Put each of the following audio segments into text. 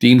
3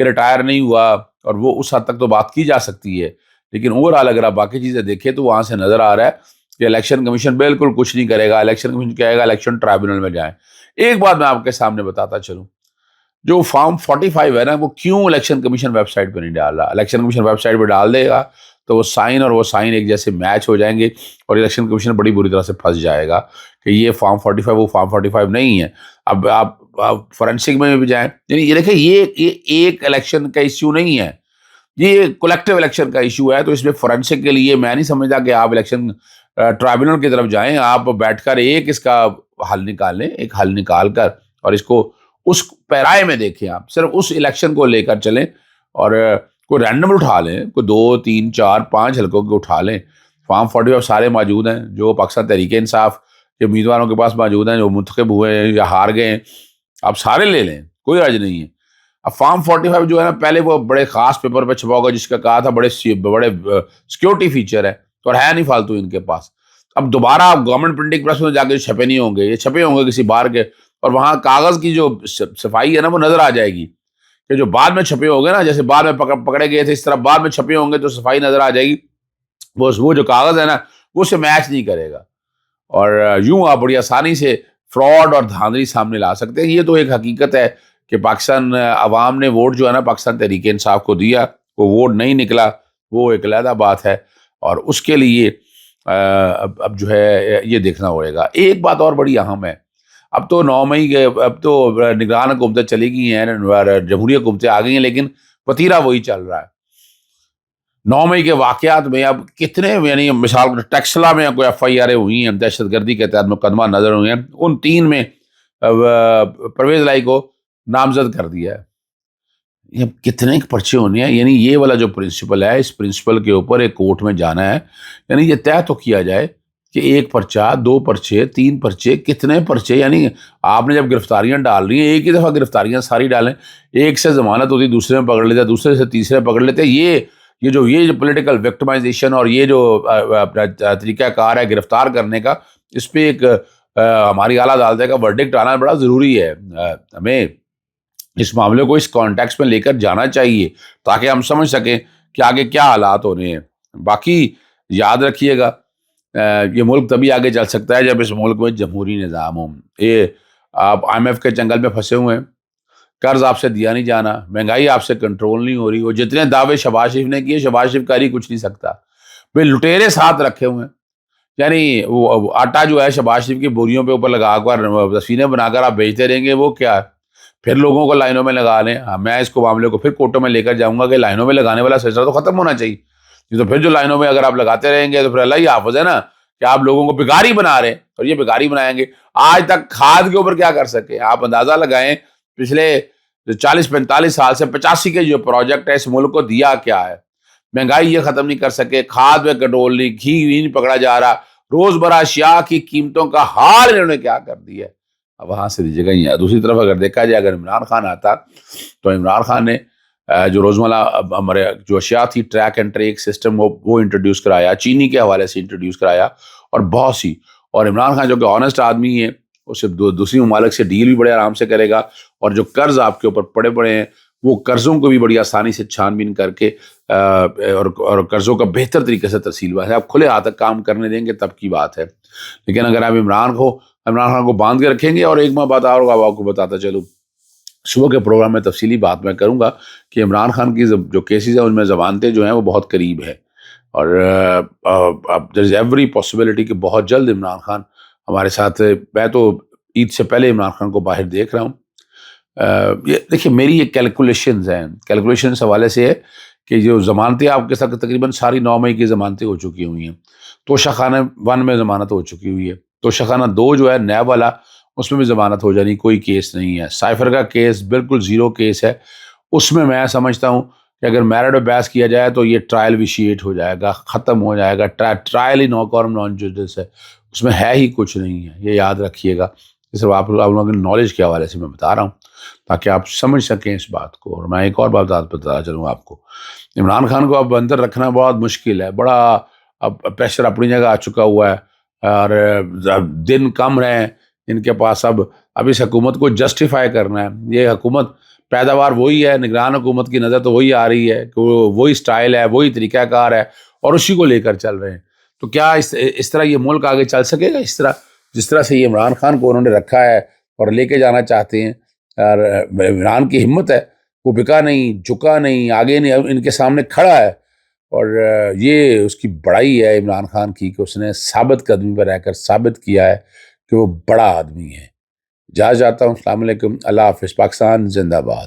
کہ ریٹائر نہیں ہوا، اور وہ اس حد تک تو بات کی جا سکتی ہے، لیکن اوور آل اگر آپ باقی چیزیں دیکھیں تو وہاں سے نظر آ رہا ہے کہ الیکشن کمیشن بالکل کچھ نہیں کرے گا. الیکشن کمیشن کہے گا الیکشن ٹرائبیونل میں جائیں. ایک بات میں آپ کے سامنے بتاتا چلوں، جو فارم 45 ہے نا، وہ کیوں الیکشن کمیشن ویب سائٹ پہ نہیں ڈال رہا؟ الیکشن کمیشن ویب سائٹ پہ ڈال دے گا تو وہ سائن اور وہ سائن ایک جیسے میچ ہو جائیں گے، اور الیکشن کمیشن بڑی بری طرح سے پھنس جائے گا کہ یہ فارم 45 وہ فارم 45 نہیں ہے. اب آپ فورینسک میں بھی جائیں، یعنی یہ دیکھیں یہ ایک الیکشن کا ایشو نہیں ہے، یہ کولیکٹیو الیکشن کا ایشو ہے. تو اس میں فورینسک کے لیے میں نہیں سمجھتا کہ آپ الیکشن ٹرائبیونل کی طرف جائیں. آپ بیٹھ کر ایک اس کا حل نکال لیں، ایک حل نکال کر اور اس کو اس پیرائے میں دیکھیں. آپ صرف اس الیکشن کو لے کر چلیں اور کوئی رینڈم اٹھا لیں، کوئی 2 3 4 5 حلقوں کے اٹھا لیں. فارم 45 سارے موجود ہیں جو پاکستان تحریک انصاف کے امیدواروں کے پاس موجود ہیں، جو منتخب ہوئے ہیں یا ہار گئے ہیں، آپ سارے لے لیں، کوئی حرج نہیں ہے. اب فارم 45 جو ہے نا، پہلے وہ بڑے خاص پیپر پہ چھپا ہوگا جس کا کہا تھا بڑے سیکورٹی فیچر ہے، اور ہے نہیں فالتو ان کے پاس. اب دوبارہ آپ گورنمنٹ پرنٹنگ پریس میں جا کے چھپے نہیں ہوں گے، یہ چھپے ہوں گے کسی بار کے، اور وہاں کاغذ کی جو صفائی ہے نا وہ نظر آ جائے گی کہ جو بعد میں چھپے ہوں گے نا، جیسے بعد میں پکڑے گئے تھے اس طرح بعد میں چھپے ہوں گے تو صفائی نظر آ جائے گی. وہ جو کاغذ ہے نا وہ اسے میچ نہیں کرے گا، اور یوں آپ بڑی آسانی سے فراڈ اور دھاندلی سامنے لا سکتے ہیں. یہ تو ایک حقیقت ہے کہ پاکستان عوام نے ووٹ جو ہے نا پاکستان تحریک انصاف کو دیا، وہ ووٹ نہیں نکلا، وہ ایک علیحدہ بات ہے، اور اس کے لیے اب جو ہے یہ دیکھنا پڑے گا. ایک بات اور بڑی اہم ہے، اب تو 9 مئی کے اب تو نگران حکومتیں چلی گئی ہیں، جمہوری حکومتیں آ گئی ہیں، لیکن وتیرہ وہی چل رہا ہے. 9 مئی کے واقعات میں اب کتنے، یعنی مثال ٹیکسلا میں کوئی FIR ہوئی ہیں، دہشت گردی کے تحت مقدمہ نظر ہوئے ہیں، ان 3 میں پرویز لائی کو نامزد کر دیا ہے. یہ کتنے پرچے ہونے ہیں؟ یعنی یہ والا جو پرنسپل ہے، اس پرنسپل کے اوپر ایک کورٹ میں جانا ہے، یعنی یہ طے تو کیا جائے کہ 1 پرچہ 2 پرچے 3 پرچے، کتنے پرچے؟ یعنی آپ نے جب گرفتاریاں ڈال رہی ہیں، ایک ہی دفعہ گرفتاریاں ساری ڈالیں، ایک سے ضمانت ہوتی دوسرے میں پکڑ لیتے، دوسرے سے تیسرے پکڑ لیتے. یہ جو پولیٹیکل وکٹمائزیشن اور یہ جو اپنا طریقہ کار ہے گرفتار کرنے کا، اس پہ ایک ہماری اعلیٰ عدالت کا ورڈکٹ آنا بڑا ضروری ہے. ہمیں اس معاملے کو اس کانٹیکس میں لے کر جانا چاہیے تاکہ ہم سمجھ سکیں کہ آگے کیا حالات ہو رہے ہیں. باقی یاد رکھیے گا، یہ ملک تبھی آگے چل سکتا ہے جب اس ملک میں جمہوری نظام ہو. یہ آپ IMF کے چنگل میں پھنسے ہوئے ہیں، قرض آپ سے دیا نہیں جانا، مہنگائی آپ سے کنٹرول نہیں ہو رہی. وہ جتنے دعوے شہباز شریف نے کیے، شہباز شریف کر ہی کچھ نہیں سکتا. بھائی لٹیرے ساتھ رکھے ہوئے ہیں، یعنی وہ آٹا جو ہے شہباز شریف کی بوریوں پہ اوپر لگا کر تصویریں بنا کر آپ بیچتے رہیں گے، وہ کیا ہے؟ پھر لوگوں کو لائنوں میں لگا لیں. میں اس کو معاملے کو پھر کورٹوں میں لے کر جاؤں گا کہ لائنوں میں لگانے والا سلسلہ تو ختم ہونا چاہیے. تو پھر جو لائنوں میں اگر آپ لگاتے رہیں گے تو پھر اللہ ہی حافظ ہے نا کہ آپ لوگوں کو بھکاری بنا رہے ہیں، اور یہ بھکاری بنائیں گے. آج تک کھاد کے اوپر کیا کر سکے آپ اندازہ لگائیں، پچھلے 40 45 سال سے 85 کے جو پروجیکٹ ہے اس ملک کو دیا کیا ہے؟ مہنگائی یہ ختم نہیں کر سکے، کھاد میں کنٹرول نہیں، گھی نہیں پکڑا جا رہا، روز برہ اشیاء کی قیمتوں کا حال انہوں نے کیا کر دیا ہے. اب وہاں سے جگہ ہی ہے. دوسری طرف اگر دیکھا جائے، اگر عمران خان آتا تو عمران خان نے جو روزمرہ ہمارے جو اشیاء تھی، ٹریک اینڈ ٹریک سسٹم، وہ انٹروڈیوس کرایا، چینی کے حوالے سے انٹروڈیوس کرایا، اور بہت سی. اور عمران خان جو کہ آنےسٹ آدمی ہے، وہ صرف دوسری ممالک سے ڈیل بھی بڑے آرام سے کرے گا، اور جو قرض آپ کے اوپر پڑے ہیں وہ قرضوں کو بھی بڑی آسانی سے چھان بین کر کے اور قرضوں کا بہتر طریقے سے ترسیل ہے. آپ کھلے ہاتھ کام کرنے دیں گے تب کی بات ہے. لیکن اگر آپ عمران خان کو باندھ کے رکھیں گے. اور ایک میں بات اور آپ کو بتاتا چلوں، صبح کے پروگرام میں تفصیلی بات میں کروں گا کہ عمران خان کی جو کیسز ہیں ان میں ضمانتیں جو ہیں وہ بہت قریب ہیں، اور دیر از ایوری پاسبلٹی کہ بہت جلد عمران خان ہمارے ساتھ. میں تو عید سے پہلے عمران خان کو باہر دیکھ رہا ہوں. یہ دیکھیے میری یہ کیلکولیشنز ہیں، کیلکولیشنز حوالے سے ہے کہ جو ضمانتیں آپ کے ساتھ تقریباً ساری 9 مئی کی ضمانتیں ہو چکی ہوئی ہیں. توشہ خانہ 1 میں ضمانت ہو چکی ہوئی ہے، توشہ خانہ 2 جو ہے نیب والا، اس میں بھی ضمانت ہو جانی، کوئی کیس نہیں ہے. سائفر کا کیس بالکل 0 کیس ہے. اس میں سمجھتا ہوں کہ اگر میرٹ اور بحث کیا جائے تو یہ ٹرائل ویشیٹ ہو جائے گا، ختم ہو جائے گا. ٹرائل ہی نو کورم نان جوڈس ہے، اس میں ہے ہی کچھ نہیں ہے. یہ یاد رکھیے گا. صرف آپ لوگوں کی نالج کے حوالے سے میں بتا رہا ہوں تاکہ آپ سمجھ سکیں اس بات کو. اور میں ایک اور بات بتا چلوں آپ کو، عمران خان کو اب اندر رکھنا بہت مشکل ہے. بڑا اب پریشر اپنی جگہ آ چکا ہوا ہے، اور دن کم رہے ہیں ان کے پاس. اب اس حکومت کو جسٹیفائی کرنا ہے. یہ حکومت پیداوار وہی ہے، نگران حکومت کی نظر تو وہی آ رہی ہے کہ وہی سٹائل ہے، وہی طریقہ کار ہے اور اسی کو لے کر چل رہے ہیں. تو کیا اس طرح یہ ملک آگے چل سکے گا؟ جس طرح سے یہ عمران خان کو انہوں نے رکھا ہے اور لے کے جانا چاہتے ہیں. اور عمران کی ہمت ہے، وہ بکا نہیں، جھکا نہیں، آگے نہیں، ان کے سامنے کھڑا ہے. اور یہ اس کی بڑائی ہے عمران خان کی کہ اس نے ثابت قدمی پر رہ کر ثابت کیا ہے کہ وہ بڑا آدمی ہے. جاتا ہوں. السلام علیکم. اللہ حافظ. پاکستان زندہ باد.